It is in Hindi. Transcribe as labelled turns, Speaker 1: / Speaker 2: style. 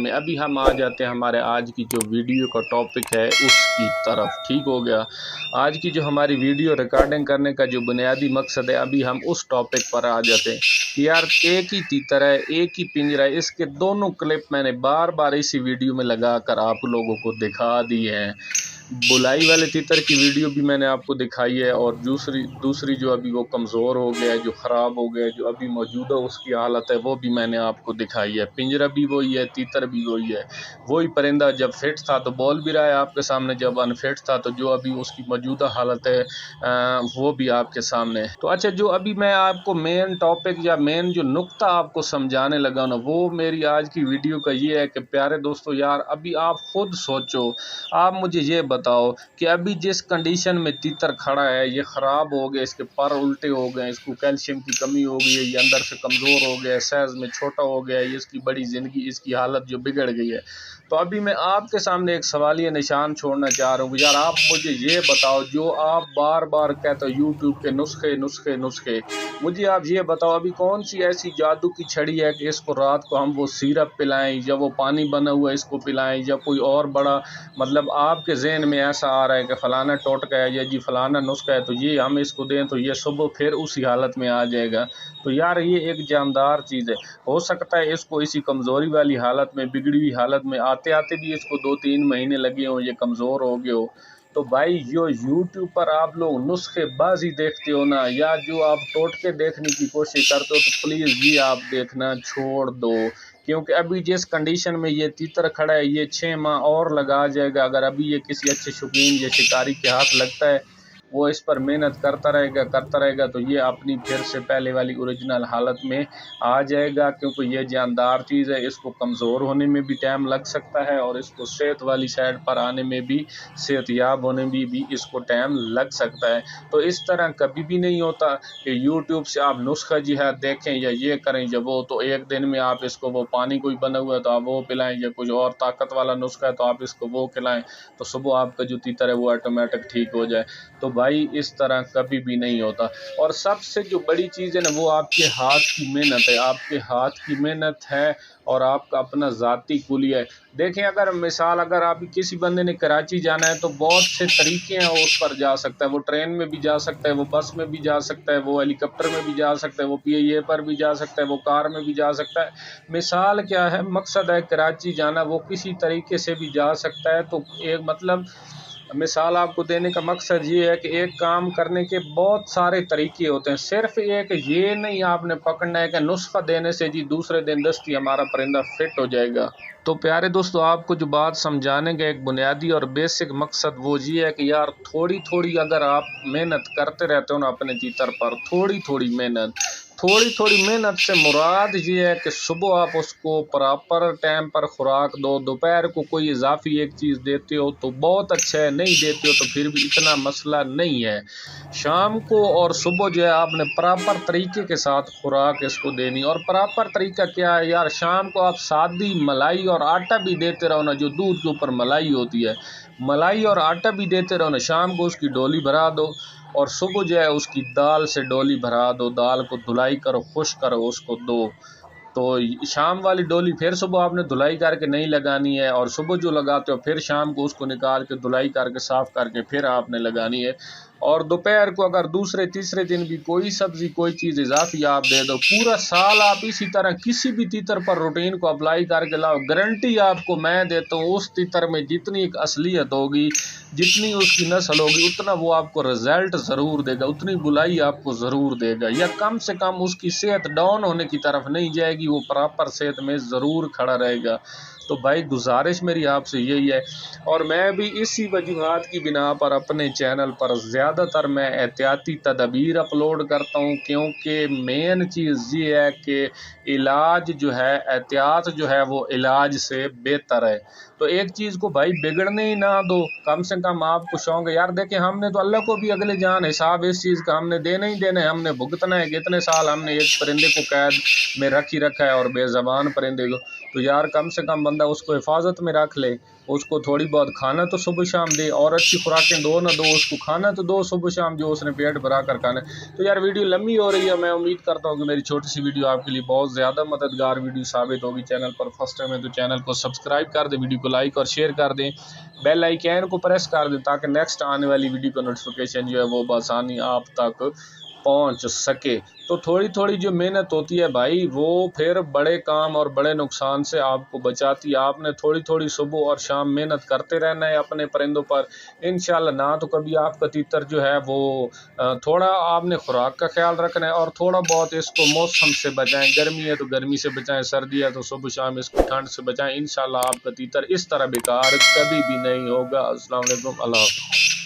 Speaker 1: में अभी हम आ जाते हैं हमारे आज की जो वीडियो का टॉपिक है उसकी तरफ। ठीक हो गया। आज की जो हमारी वीडियो रिकॉर्डिंग करने का जो बुनियादी मकसद है, अभी हम उस टॉपिक पर आ जाते हैं कि यार एक ही तीतर है, एक ही पिंजरा है। इसके दोनों क्लिप मैंने बार बार इसी वीडियो में लगा कर आप लोगों को दिखा दी है। बुलाई वाले तीतर की वीडियो भी मैंने आपको दिखाई है, और दूसरी जो अभी वो कमज़ोर हो गया है, जो ख़राब हो गया है, जो अभी मौजूदा उसकी हालत है, वो भी मैंने आपको दिखाई है। पिंजरा भी वही है, तीतर भी वही है। वही परिंदा जब फिट था तो बोल भी रहा है आपके सामने, जब अनफिट था तो जो अभी उसकी मौजूदा हालत है वो भी आपके सामने है। तो अच्छा, जो अभी मैं आपको मेन टॉपिक या मेन जो नुक्ता आपको समझाने लगा ना, वो मेरी आज की वीडियो का ये है कि प्यारे दोस्तों, यार अभी आप खुद सोचो, आप मुझे ये बताओ कि अभी जिस कंडीशन में तीतर खड़ा है, ये ख़राब हो गया, इसके पर उल्टे हो गए, इसको कैल्शियम की कमी हो गई है, ये अंदर से कमज़ोर हो गया है, साइज़ में छोटा हो गया है, इसकी बड़ी ज़िंदगी, इसकी हालत जो बिगड़ गई है। तो अभी मैं आपके सामने एक सवालिया निशान छोड़ना चाह रहा हूँ। यार आप मुझे ये बताओ, जो आप बार बार कहते हो यूट्यूब के नुस्खे नुस्खे नुस्खे, मुझे आप ये बताओ अभी कौन सी ऐसी जादू की छड़ी है कि इसको रात को हम वो सिरप पिलाएं, या वो पानी बना हुआ इसको पिलाएं, या कोई और बड़ा मतलब आपके जहन में ऐसा आ रहा है कि फ़लाना टोटका है या जी फ़लाना नुस्खा है, तो ये हम इसको दें तो ये सुबह फिर उसी हालत में आ जाएगा। तो यार ये एक जानदार चीज़ है। हो सकता है इसको इसी कमज़ोरी वाली हालत में, बिगड़ी हुई हालत में आते आते भी इसको 2-3 महीने लगे हों, ये कमज़ोर हो गए हो। तो भाई जो यूट्यूब पर आप लोग नुस्खेबाजी देखते हो ना, या जो आप टोटके देखने की कोशिश करते हो, तो प्लीज़ ये आप देखना छोड़ दो। क्योंकि अभी जिस कंडीशन में ये तीतर खड़ा है, ये 6 माह और लगा जाएगा। अगर अभी ये किसी अच्छे शौकीन या शिकारी के हाथ लगता है, वो इस पर मेहनत करता रहेगा, तो ये अपनी फिर से पहले वाली ओरिजिनल हालत में आ जाएगा। क्योंकि ये जानदार चीज़ है, इसको कमज़ोर होने में भी टाइम लग सकता है, और इसको सेहत वाली साइड पर आने में भी, सेहतयाब होने में भी इसको टाइम लग सकता है। तो इस तरह कभी भी नहीं होता कि यूट्यूब से आप नुस्खा जी है देखें या ये करें या वो, तो एक दिन में आप इसको वो पानी कोई बना हुआ है तो आप वो पिलाएं, या कुछ और ताकत वाला नुस्खा है तो आप इसको वो खिलाएं, तो सुबह आपका जो तीतर है वो ऑटोमेटिक ठीक हो जाए। तो भाई इस तरह कभी भी नहीं होता। और सबसे जो बड़ी चीज़ है ना, वो आपके हाथ की मेहनत है, आपके हाथ की मेहनत है, और आपका अपना ज़ाती कुली है। देखें, अगर मिसाल अगर आप किसी बंदे ने कराची जाना है तो बहुत से तरीके हैं, वो उस पर जा सकता है। वो ट्रेन में भी जा सकता है, वो बस में भी जा सकता है, वो हेलीकॉप्टर में भी जा सकता है, वो PIA पर भी जा सकता है, वो कार में भी जा सकता है। मिसाल क्या है, मकसद है कराची जाना, वो किसी तरीके से भी जा सकता है। तो एक मतलब मिसाल आपको देने का मकसद ये है कि एक काम करने के बहुत सारे तरीके होते हैं, सिर्फ एक ये नहीं आपने पकड़ना है कि नुस्खा देने से जी दूसरे दिन दस्ती हमारा परिंदा फिट हो जाएगा। तो प्यारे दोस्तों, आपको जो बात समझाने का एक बुनियादी और बेसिक मकसद वो ये है कि यार थोड़ी थोड़ी अगर आप मेहनत करते रहते हो ना अपने तीतर पर, थोड़ी थोड़ी मेहनत से मुराद ये है कि सुबह आप उसको प्रॉपर टाइम पर खुराक दो, दोपहर को कोई इजाफी एक चीज़ देते हो तो बहुत अच्छा है, नहीं देते हो तो फिर भी इतना मसला नहीं है। शाम को और सुबह जो है आपने प्रॉपर तरीके के साथ खुराक इसको देनी। और प्रॉपर तरीका क्या है यार, शाम को आप सादी मलाई और आटा भी देते रहो ना, जो दूध के ऊपर मलाई होती है, मलाई और आटा भी देते रहो ना, शाम को उसकी डोली भरा दो, और सुबह जो है उसकी दाल से डोली भरा दो, दाल को धुलाई करो, खुश करो, उसको दो। तो शाम वाली डोली फिर सुबह आपने धुलाई करके नहीं लगानी है, और सुबह जो लगाते हो फिर शाम को उसको निकाल के धुलाई करके साफ़ करके फिर आपने लगानी है। और दोपहर को अगर दूसरे तीसरे दिन भी कोई सब्ज़ी कोई चीज़ इजाफी आप दे दो, पूरा साल आप इसी तरह किसी भी तीतर पर रूटीन को अप्लाई करके लाओ, गारंटी आपको मैं देता हूँ, उस तीतर में जितनी एक असलियत होगी, जितनी उसकी नस्ल होगी, उतना वो आपको रिजल्ट ज़रूर देगा, उतनी बुलाई आपको ज़रूर देगा, या कम से कम उसकी सेहत डाउन होने की तरफ नहीं जाएगी, वो प्रॉपर सेहत में ज़रूर खड़ा रहेगा। तो भाई गुजारिश मेरी आपसे यही है, और मैं भी इसी वजूहात की बिना पर अपने चैनल पर ज़्यादातर मैं एहतियाती तदबीर अपलोड करता हूँ, क्योंकि मेन चीज़ ये है कि इलाज जो है, एहतियात जो है वो इलाज से बेहतर है। तो एक चीज़ को भाई बिगड़ने ही ना दो, कम से कम आपको शौक है। यार देखिए, हमने तो अल्लाह को भी अगले जान हिसाब इस चीज़ का हमने देना ही देना है, हमने भुगतना है कि इतने साल हमने एक परिंदे को कैद में रख ही रखा है, और बेज़बान परिंदे को। तो यार कम से कम बंदा उसको हिफाजत में रख ले, उसको थोड़ी बहुत खाना तो सुबह शाम दे, और अच्छी खुराकें दो ना दो, उसको खाना तो दो वो सुबह शाम जो उसने पेट भरा कर खाना। तो यार वीडियो लंबी हो रही है, मैं उम्मीद करता हूँ कि मेरी छोटी सी वीडियो आपके लिए बहुत ज़्यादा मददगार वीडियो साबित होगी। चैनल पर फर्स्ट टाइम है तो चैनल को सब्सक्राइब कर दें, वीडियो को लाइक और शेयर कर दें, बेल आइकन को प्रेस कर दें ताकि नेक्स्ट आने वाली वीडियो का नोटिफिकेशन जो है वो बआसानी आप तक पहुंच सके। तो थोड़ी थोड़ी जो मेहनत होती है भाई, वो फिर बड़े काम और बड़े नुकसान से आपको बचाती है। आपने थोड़ी थोड़ी सुबह और शाम मेहनत करते रहना है अपने परिंदों पर, इंशाल्लाह। ना तो कभी आपका तीतर जो है वो थोड़ा आपने खुराक का ख्याल रखना है और थोड़ा बहुत इसको मौसम से बचाएं। गर्मी है तो गर्मी से बचाएं, सर्दी है तो सुबह शाम इसको ठंड से बचाएं। इंशाल्लाह आपका तीतर इस तरह बेकार कभी भी नहीं होगा। अस्सलाम वालेकुम, अल्लाह हाफ़िज़।